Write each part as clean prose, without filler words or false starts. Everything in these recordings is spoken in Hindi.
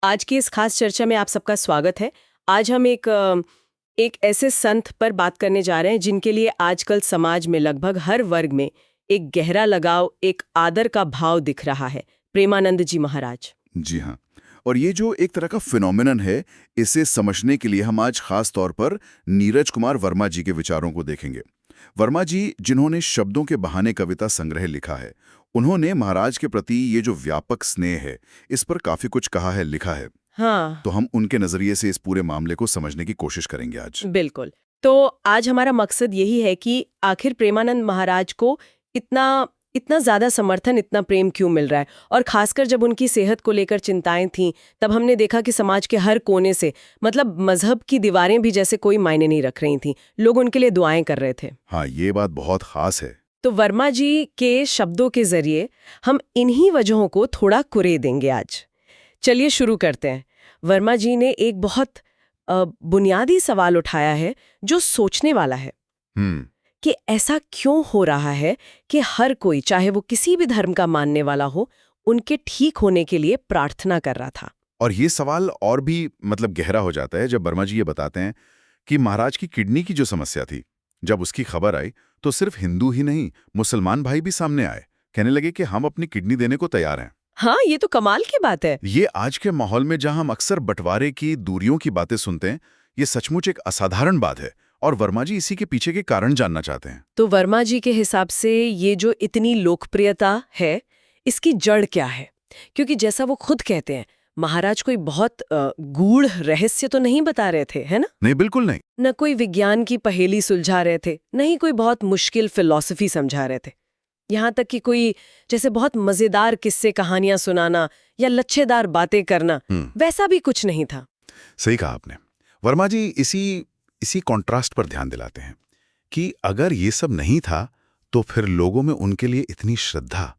आज की इस खास चर्चा में आप सबका स्वागत है। आज हम एक ऐसे संत पर बात करने जा रहे हैं जिनके लिए आजकल समाज में लगभग हर वर्ग में एक गहरा लगाव, एक आदर का भाव दिख रहा है। प्रेमानंद जी महाराज। जी हाँ। और ये जो एक तरह का फिनोमिनन है, इसे समझने के लिए हम आज खास तौर पर नीरज कुमार वर्मा जी के विचारों को देखेंगे। वर्मा जी, जिन्होंने शब्दों के बहाने कविता संग्रह लिखा है, उन्होंने महाराज के प्रति ये जो व्यापक स्नेह है, इस पर काफी कुछ कहा है, लिखा है। हाँ, तो हम उनके नजरिए से इस पूरे मामले को समझने की कोशिश करेंगे आज। बिल्कुल। तो आज हमारा मकसद यही है कि आखिर प्रेमानंद महाराज को इतना इतना ज्यादा समर्थन, इतना प्रेम क्यों मिल रहा है। और खासकर जब उनकी सेहत को लेकर चिंताएं थीं, तब हमने देखा कि समाज के हर कोने से, मतलब मजहब की दीवारें भी जैसे कोई मायने नहीं रख रही थीं, लोग उनके लिए दुआएं कर रहे थे। हाँ, ये बात बहुत खास है। तो वर्मा जी के शब्दों के जरिए हम इन्हीं वजहों को थोड़ा कुरे देंगे आज। चलिए शुरू करते हैं। वर्मा जी ने एक बहुत बुनियादी सवाल उठाया है जो सोचने वाला है कि ऐसा क्यों हो रहा है कि हर कोई, चाहे वो किसी भी धर्म का मानने वाला हो, उनके ठीक होने के लिए प्रार्थना कर रहा था। और ये सवाल और भी गहरा हो जाता है जब वर्मा जी ये बताते हैं कि महाराज की किडनी की जो समस्या थी, जब उसकी खबर आई तो सिर्फ हिंदू ही नहीं, मुसलमान भाई भी सामने आए, कहने लगे कि हम अपनी किडनी देने को तैयार हैं। हाँ, ये तो कमाल की बात है। ये आज के माहौल में जहां हम अक्सर बंटवारे की, दूरियों की बातें सुनते हैं, ये सचमुच एक असाधारण बात है। और वर्मा जी इसी के पीछे के कारण जानना चाहते हैं। तो वर्मा जी के हिसाब से ये जो इतनी लोकप्रियता है, इसकी जड़ क्या है? क्योंकि जैसा वो खुद कहते हैं, महाराज कोई बहुत गूढ़ रहस्य तो नहीं बता रहे थे, है ना? नहीं, बिल्कुल नहीं। न कोई विज्ञान की पहेली सुलझा रहे थे, न ही कोई बहुत मुश्किल फिलॉसफी समझा रहे थे। यहाँ तक कि कोई जैसे बहुत मजेदार किस्से कहानियां सुनाना या लच्छेदार बातें करना, वैसा भी कुछ नहीं था। सही कहा आपने। वर्मा जी इसी कॉन्ट्रास्ट पर ध्यान दिलाते हैं कि अगर ये सब नहीं था तो फिर लोगों में उनके लिए इतनी श्रद्धा,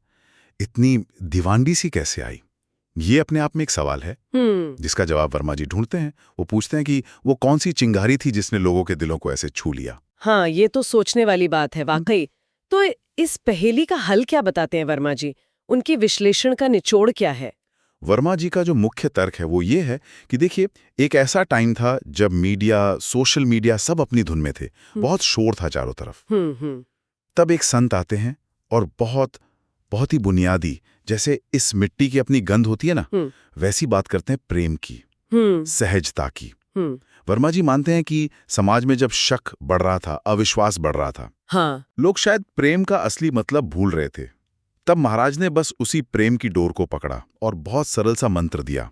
इतनी दीवानगी सी कैसे आई। ये अपने आप में एक सवाल है जिसका जवाब वर्मा जी ढूंढते हैं। वो पूछते हैं कि वो कौन सी चिंगारी थी जिसने लोगों के दिलों को ऐसे छू लिया। हाँ, ये तो सोचने वाली बात है वाकई। तो इस पहेली का हल क्या बताते हैं वर्मा जी? उनकी विश्लेषण का निचोड़ क्या है? वर्मा जी का जो मुख्य तर्क है वो ये है कि देखिए, एक ऐसा टाइम था जब मीडिया, सोशल मीडिया सब अपनी धुन में थे, बहुत शोर था चारों तरफ। तब एक संत आते हैं और बहुत बहुत ही बुनियादी, जैसे इस मिट्टी की अपनी गंध होती है ना, वैसी बात करते हैं, प्रेम की, सहजता की। वर्मा जी मानते हैं कि समाज में जब शक बढ़ रहा था, अविश्वास बढ़ रहा था, हाँ, लोग शायद प्रेम का असली मतलब भूल रहे थे। तब महाराज ने बस उसी प्रेम की डोर को पकड़ा और बहुत सरल सा मंत्र दिया,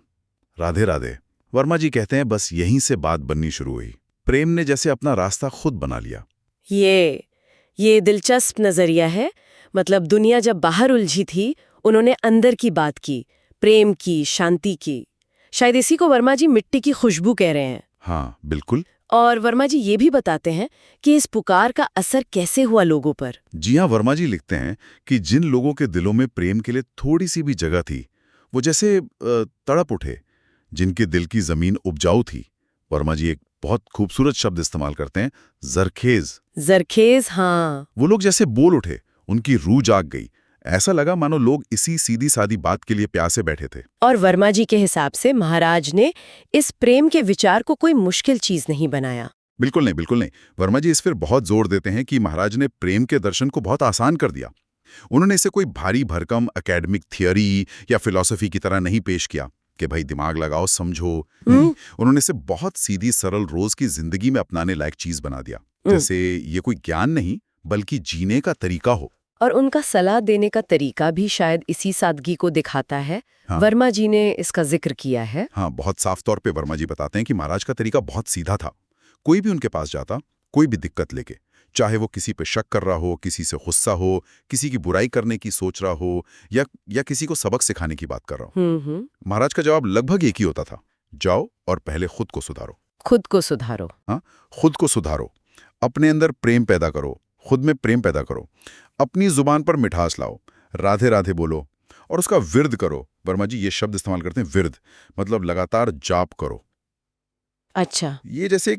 राधे राधे। वर्मा जी कहते हैं बस यहीं से बात बननी शुरू हुई। प्रेम ने जैसे अपना रास्ता खुद बना लिया। ये दिलचस्प नजरिया है। मतलब दुनिया जब बाहर उलझी थी, उन्होंने अंदर की बात की, प्रेम की, शांति की। शायद इसी को वर्मा जी मिट्टी की खुशबू कह रहे हैं। हाँ, बिल्कुल। और वर्मा जी ये भी बताते हैं कि इस पुकार का असर कैसे हुआ लोगों पर। जी हाँ, वर्मा जी लिखते हैं कि जिन लोगों के दिलों में प्रेम के लिए थोड़ी सी भी जगह थी, वो जैसे तड़प उठे। जिनके दिल की जमीन उपजाऊ थी, वर्मा जी एक बहुत खूबसूरत शब्द इस्तेमाल करते हैं, जरखेज। जरखेज, हाँ। वो लोग जैसे बोल उठे, उनकी रूह जाग गई। ऐसा लगा मानो लोग इसी सीधी सादी बात के लिए प्यासे बैठे थे। और वर्मा जी के हिसाब से महाराज ने इस प्रेम के विचार को कोई मुश्किल चीज नहीं बनाया। बिल्कुल नहीं, बिल्कुल नहीं। वर्मा जी इस पर बहुत जोर देते हैं कि महाराज ने प्रेम के दर्शन को बहुत आसान कर दिया। उन्होंने इसे कोई भारी भरकम एकेडमिक थियोरी या फिलॉसफी की तरह नहीं पेश किया कि भाई दिमाग लगाओ, समझो। नहीं, उन्होंने इसे बहुत सीधी, सरल, रोज की जिंदगी में अपनाने लायक चीज बना दिया। जैसे ये कोई ज्ञान नहीं, बल्कि जीने का तरीका हो। और उनका सलाह देने का तरीका भी शायद इसी सादगी को दिखाता है। हाँ। वर्मा जी ने इसका जिक्र किया है। हाँ, बहुत साफ तौर पे वर्मा जी बताते हैं कि महाराज का तरीका बहुत सीधा था। कोई भी उनके पास जाता, कोई भी दिक्कत लेके, चाहे वो किसी पे शक कर रहा हो, किसी से गुस्सा हो, किसी की बुराई करने की सोच रहा हो, या किसी को सबक सिखाने की बात कर रहा हो, महाराज का जवाब लगभग एक ही होता था, जाओ और पहले खुद को सुधारो। खुद को सुधारो। हाँ, खुद को सुधारो। अपने अंदर प्रेम पैदा करो, खुद में प्रेम पैदा करो। अपनी जुबान पर मिठास लाओ, राधे राधे बोलो, और उसका विर्द करो। वर्मा जी ये शब्द इस्तेमाल करते हैं, विर्द, मतलब लगातार जाप करो। अच्छा, ये जैसे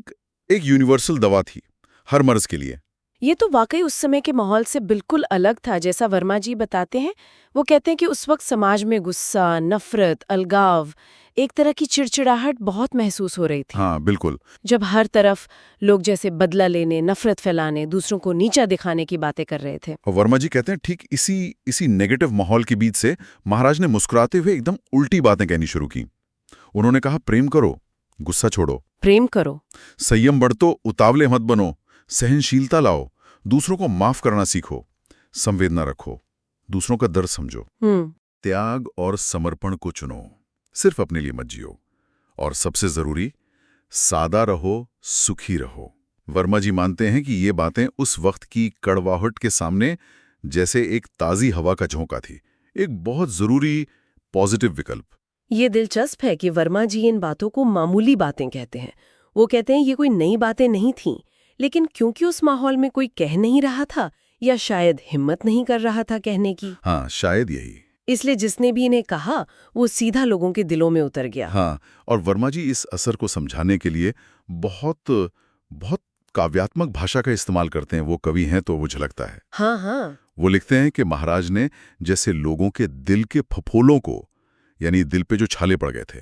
एक यूनिवर्सल दवा थी हर मर्ज के लिए। ये तो वाकई उस समय के माहौल से बिल्कुल अलग था। जैसा वर्मा जी बताते हैं, वो कहते हैं कि उस वक्त समाज में गुस्सा, नफरत, अलगाव, एक तरह की चिड़चिड़ाहट बहुत महसूस हो रही थी। हाँ बिल्कुल। जब हर तरफ लोग जैसे बदला लेने, नफरत फैलाने, दूसरों को नीचा दिखाने की बातें कर रहे थे। और वर्मा जी कहते हैं ठीक इसी नेगेटिव माहौल के बीच से महाराज ने मुस्कुराते हुए एकदम उल्टी बातें कहनी शुरू की। उन्होंने कहा, प्रेम करो, गुस्सा छोड़ो, प्रेम करो, संयम बरतो, उतावले मत बनो, सहनशीलता लाओ, दूसरों को माफ करना सीखो, संवेदना रखो, दूसरों का दर्द समझो, त्याग और समर्पण को चुनो, सिर्फ अपने लिए मत जियो, और सबसे जरूरी, सादा रहो, सुखी रहो। वर्मा जी मानते हैं कि ये बातें उस वक्त की कड़वाहट के सामने जैसे एक ताज़ी हवा का झोंका थी, एक बहुत जरूरी पॉजिटिव विकल्प। ये दिलचस्प है कि वर्मा जी इन बातों को मामूली बातें कहते हैं। वो कहते हैं ये कोई नई बातें नहीं थीं, लेकिन क्योंकि उस माहौल में कोई कह नहीं रहा था या शायद हिम्मत नहीं कर रहा था कहने की। हाँ, शायद यही। इसलिए जिसने भी इन्हें कहा वो सीधा लोगों के दिलों में उतर गया। हाँ, और वर्मा जी इस असर को समझाने के लिए बहुत बहुत काव्यात्मक भाषा का इस्तेमाल करते हैं। वो कवि हैं तो वो झलकता है। हाँ हाँ। वो लिखते हैं कि महाराज ने जैसे लोगों के दिल के फफोलों को, यानी दिल पे जो छाले पड़ गए थे,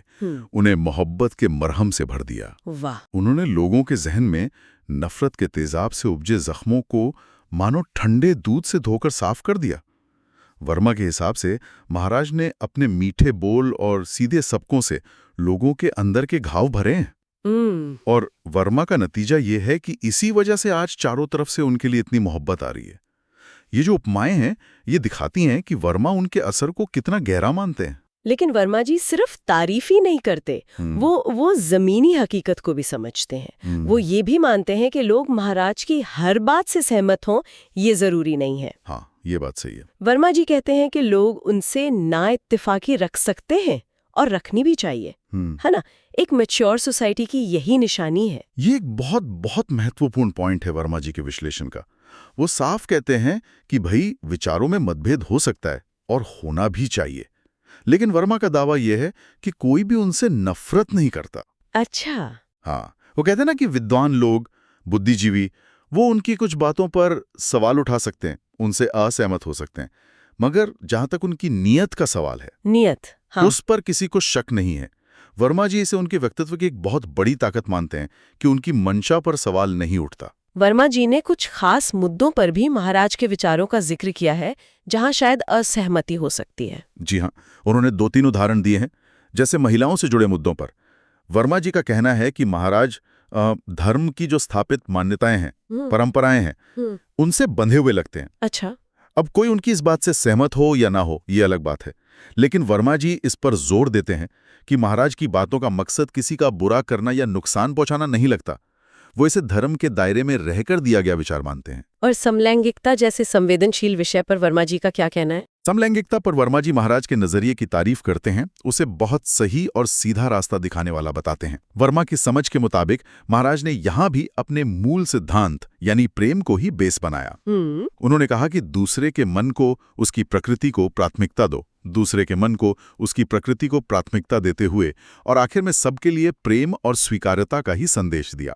उन्हें मोहब्बत के मरहम से भर दिया। वाह। उन्होंने लोगों के जहन में नफरत के तेजाब से उपजे जख्मों को मानो ठंडे दूध से धोकर साफ कर दिया। वर्मा के हिसाब से महाराज ने अपने मीठे बोल और सीधे सबकों से लोगों के अंदर के घाव भरे हैं। और वर्मा का नतीजा ये है कि इसी वजह से आज चारों तरफ से उनके लिए इतनी मोहब्बत आ रही है। ये जो उपमाएं हैं, ये दिखाती हैं कि वर्मा उनके असर को कितना गहरा मानते हैं। लेकिन वर्मा जी सिर्फ तारीफ ही नहीं करते, वो जमीनी हकीकत को भी समझते हैं। वो ये भी मानते हैं कि लोग महाराज की हर बात से सहमत हों, ये जरूरी नहीं है। हाँ, ये बात सही है। वर्मा जी कहते हैं कि लोग उनसे ना इत्तेफाकी रख सकते हैं और रखनी भी चाहिए, है ना? एक मैच्योर सोसाइटी की यही निशानी है। ये एक बहुत बहुत महत्वपूर्ण पॉइंट है वर्मा जी के विश्लेषण का। वो साफ कहते हैं कि भाई विचारों में मतभेद हो सकता है और होना भी चाहिए, लेकिन वर्मा का दावा यह है कि कोई भी उनसे नफरत नहीं करता। अच्छा। हाँ, वो कहते हैं ना कि विद्वान लोग, बुद्धिजीवी, वो उनकी कुछ बातों पर सवाल उठा सकते हैं, उनसे असहमत हो सकते हैं, मगर जहां तक उनकी नीयत का सवाल है, नीयत, हाँ, उस पर किसी को शक नहीं है। वर्मा जी इसे उनके व्यक्तित्व की एक बहुत बड़ी ताकत मानते हैं कि उनकी मंशा पर सवाल नहीं उठता। वर्मा जी ने कुछ खास मुद्दों पर भी महाराज के विचारों का जिक्र किया है जहां शायद असहमति हो सकती है। जी हाँ, उन्होंने 2-3 उदाहरण दिए हैं। जैसे महिलाओं से जुड़े मुद्दों पर वर्मा जी का कहना है कि महाराज धर्म की जो स्थापित मान्यताएं हैं, परंपराएं हैं, उनसे बंधे हुए लगते हैं। अच्छा। अब कोई उनकी इस बात से सहमत हो या ना हो, ये अलग बात है, लेकिन वर्मा जी इस पर जोर देते हैं कि महाराज की बातों का मकसद किसी का बुरा करना या नुकसान पहुंचाना नहीं लगता। वो इसे धर्म के दायरे में रहकर दिया गया विचार मानते हैं। और समलैंगिकता जैसे संवेदनशील विषय पर वर्मा जी का क्या कहना है? समलैंगिकता पर वर्मा जी महाराज के नजरिए की तारीफ करते हैं, उसे बहुत सही और सीधा रास्ता दिखाने वाला बताते हैं। वर्मा की समझ के मुताबिक महाराज ने यहाँ भी अपने मूल सिद्धांत यानी प्रेम को ही बेस बनाया। उन्होंने कहा कि दूसरे के मन को, उसकी प्रकृति को प्राथमिकता दो, दूसरे के मन को, उसकी प्रकृति को प्राथमिकता देते हुए, और आखिर में सबके लिए प्रेम और स्वीकार्यता का ही संदेश दिया।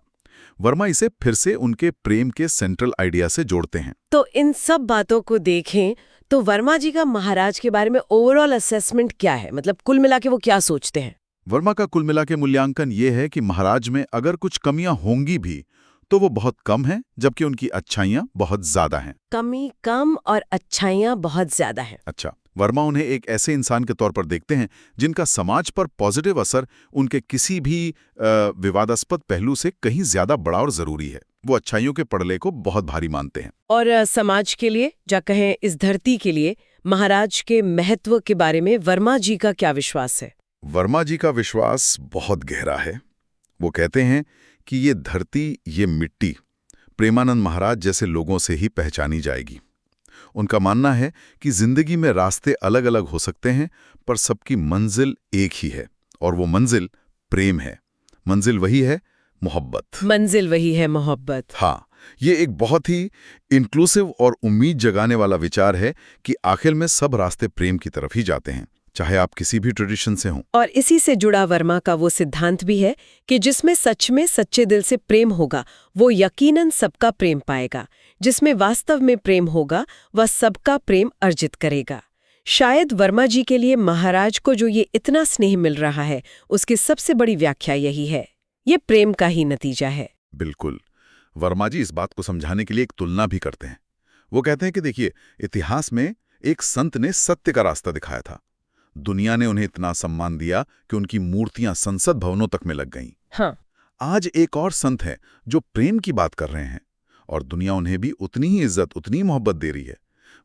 वर्मा इसे फिर से उनके प्रेम के सेंट्रल आइडिया से जोड़ते हैं। तो इन सब बातों को देखें तो वर्मा जी का महाराज के बारे में ओवरऑल असेसमेंट क्या है? मतलब कुल मिला के वो क्या सोचते हैं? वर्मा का कुल मिला के मूल्यांकन ये है कि महाराज में अगर कुछ कमियां होंगी भी तो वो बहुत कम हैं, जबकि उनकी अच्छाइयां बहुत ज्यादा हैं। कमी कम और अच्छाइयां बहुत ज्यादा हैं। अच्छा, वर्मा उन्हें एक ऐसे इंसान के तौर पर देखते हैं जिनका समाज पर पॉजिटिव असर उनके किसी भी विवादास्पद पहलू से कहीं ज्यादा बड़ा और जरूरी है। वो अच्छाइयों के पड़ले को बहुत भारी मानते हैं। और समाज के लिए, या कहें इस धरती के लिए, महाराज के महत्व के बारे में वर्मा जी का क्या विश्वास है? वर्मा जी का विश्वास बहुत गहरा है। वो कहते हैं कि ये धरती, ये मिट्टी प्रेमानंद महाराज जैसे लोगों से ही पहचानी जाएगी। उनका मानना है कि जिंदगी में रास्ते अलग अलग हो सकते हैं, पर सबकी मंजिल एक ही है, और वो मंजिल प्रेम है। मंजिल वही है मोहब्बत। मंजिल वही है मोहब्बत। हाँ, ये एक बहुत ही इंक्लूसिव और उम्मीद जगाने वाला विचार है कि आखिर में सब रास्ते प्रेम की तरफ ही जाते हैं, चाहे आप किसी भी ट्रेडिशन से हों। और इसी से जुड़ा वर्मा का वो सिद्धांत भी है कि जिसमें सच में सच्चे दिल से प्रेम होगा वो यकीनन सबका प्रेम पाएगा, जिसमें वास्तव में प्रेम होगा वह सबका प्रेम अर्जित करेगा। शायद वर्मा जी के लिए महाराज को जो ये इतना स्नेह मिल रहा है उसकी सबसे बड़ी व्याख्या यही है, ये प्रेम का ही नतीजा है। बिल्कुल। वर्मा जी इस बात को समझाने के लिए एक तुलना भी करते हैं। वो कहते हैं कि देखिए, इतिहास में एक संत ने सत्य का रास्ता दिखाया था। दुनिया ने उन्हें इतना सम्मान दिया कि उनकी मूर्तियां संसद भवनों तक में लग गईं। हाँ। आज एक और संत है जो प्रेम की बात कर रहे हैं और दुनिया उन्हें भी उतनी ही इज्जत, उतनी मोहब्बत दे रही है।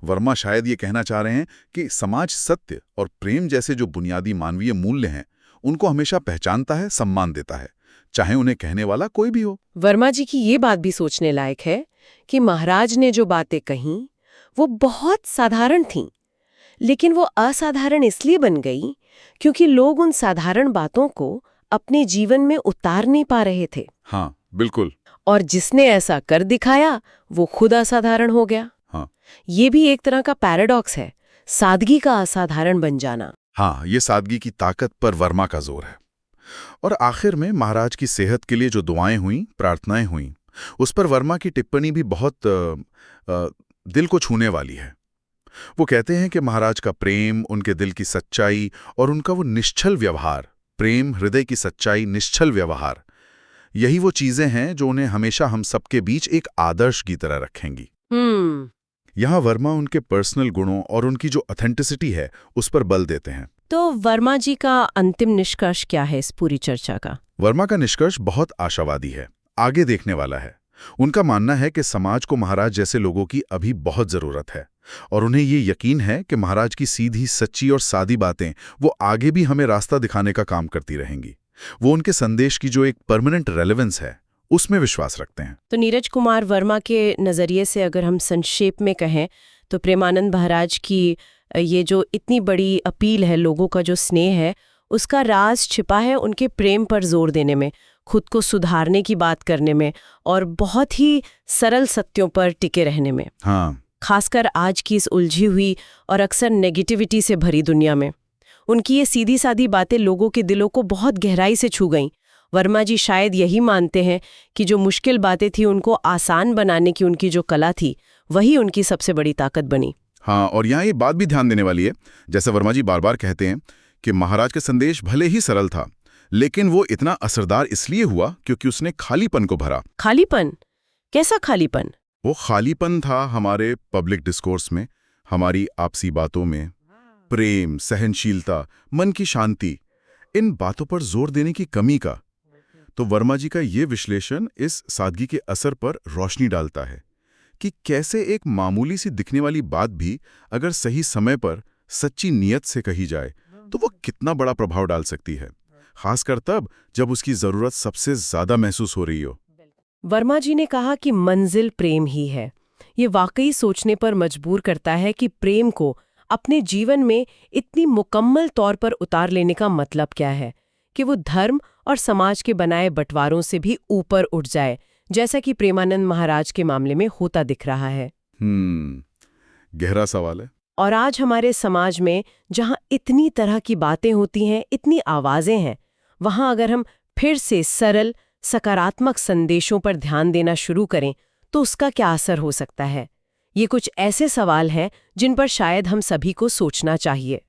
वर्मा शायद ये कहना चाह रहे हैं कि समाज सत्य और प्रेम जैसे जो बुनियादी मानवीय मूल्य हैं उनको हमेशा पहचानता है, सम्मान देता है, चाहे उन्हें कहने वाला कोई भी हो। वर्मा जी की ये बात भी सोचने लायक है कि महाराज ने जो बातें कहीं वो बहुत साधारण थीं, लेकिन वो असाधारण इसलिए बन गई क्योंकि लोग उन साधारण बातों को अपने जीवन में उतार नहीं पा रहे थे। हाँ, बिल्कुल। और जिसने ऐसा कर दिखाया वो खुद असाधारण हो गया। हाँ। ये भी एक तरह का पैराडॉक्स है, सादगी का असाधारण बन जाना। हाँ, ये सादगी की ताकत पर वर्मा का जोर है। और आखिर में महाराज की सेहत के लिए जो दुआएं हुईं, प्रार्थनाएं हुईं, उस पर वर्मा की टिप्पणी भी बहुत दिल को छूने वाली है। वो कहते हैं कि महाराज का प्रेम, उनके दिल की सच्चाई और उनका वो निश्चल व्यवहार, प्रेम, हृदय की सच्चाई, निश्चल व्यवहार, यही वो चीजें हैं जो उन्हें हमेशा हम सबके बीच एक आदर्श की तरह रखेंगी। यहाँ वर्मा उनके पर्सनल गुणों और उनकी जो ऑथेंटिसिटी है उस पर बल देते हैं। तो वर्मा जी का अंतिम निष्कर्ष क्या है इस पूरी चर्चा का? वर्मा का निष्कर्ष बहुत आशावादी है, आगे देखने वाला है। उनका मानना है कि समाज को महाराज जैसे लोगों की अभी बहुत जरूरत है और उन्हें ये यकीन है कि महाराज की सीधी, सच्ची और सादी बातें वो आगे भी हमें रास्ता दिखाने का काम करती रहेंगी। वो उनके संदेश की जो एक परमानेंट रेलेवेंस है उसमें विश्वास रखते हैं। तो नीरज कुमार वर्मा के नज़रिए से अगर हम संक्षेप में कहें तो प्रेमानंद महाराज की ये जो इतनी बड़ी अपील है, लोगों का जो स्नेह है, उसका राज छिपा है उनके प्रेम पर जोर देने में, खुद को सुधारने की बात करने में और बहुत ही सरल सत्यों पर टिके रहने में। हाँ। खासकर आज की इस उलझी हुई और अक्सर नेगेटिविटी से भरी दुनिया में उनकी ये सीधी सादी बातें लोगों के दिलों को बहुत गहराई से छू गईं। वर्मा जी शायद यही मानते हैं कि जो मुश्किल बातें थी उनको आसान बनाने की उनकी जो कला थी वही उनकी सबसे बड़ी ताकत बनी। हाँ, और यहाँ ये बात भी ध्यान देने वाली है, जैसे वर्मा जी बार बार कहते हैं कि महाराज का संदेश भले ही सरल था लेकिन वो इतना असरदार इसलिए हुआ क्योंकि उसने खालीपन को भरा। खालीपन? कैसा खालीपन? वो खालीपन था हमारे पब्लिक डिस्कोर्स में, हमारी आपसी बातों में, प्रेम, सहनशीलता, मन की शांति, इन बातों पर जोर देने की कमी का। तो वर्मा जी का ये विश्लेषण इस सादगी के असर पर रोशनी डालता है कि कैसे एक मामूली सी दिखने वाली बात भी अगर सही समय पर सच्ची नीयत से कही जाए तो वो कितना बड़ा प्रभाव डाल सकती है, खासकर तब जब उसकी जरूरत सबसे ज्यादा महसूस हो रही हो। वर्मा जी ने कहा कि मंजिल प्रेम ही है। ये वाकई सोचने पर मजबूर करता है कि प्रेम को अपने जीवन में इतनी मुकम्मल तौर पर उतार लेने का मतलब क्या है कि वो धर्म और समाज के बनाए बंटवारों से भी ऊपर उठ जाए, जैसा कि प्रेमानंद महाराज के मामले में होता दिख रहा है। गहरा सवाल है। और आज हमारे समाज में जहां इतनी तरह की बातें होती हैं, इतनी आवाजें हैं, वहां अगर हम फिर से सरल, सकारात्मक संदेशों पर ध्यान देना शुरू करें तो उसका क्या असर हो सकता है? ये कुछ ऐसे सवाल हैं जिन पर शायद हम सभी को सोचना चाहिए।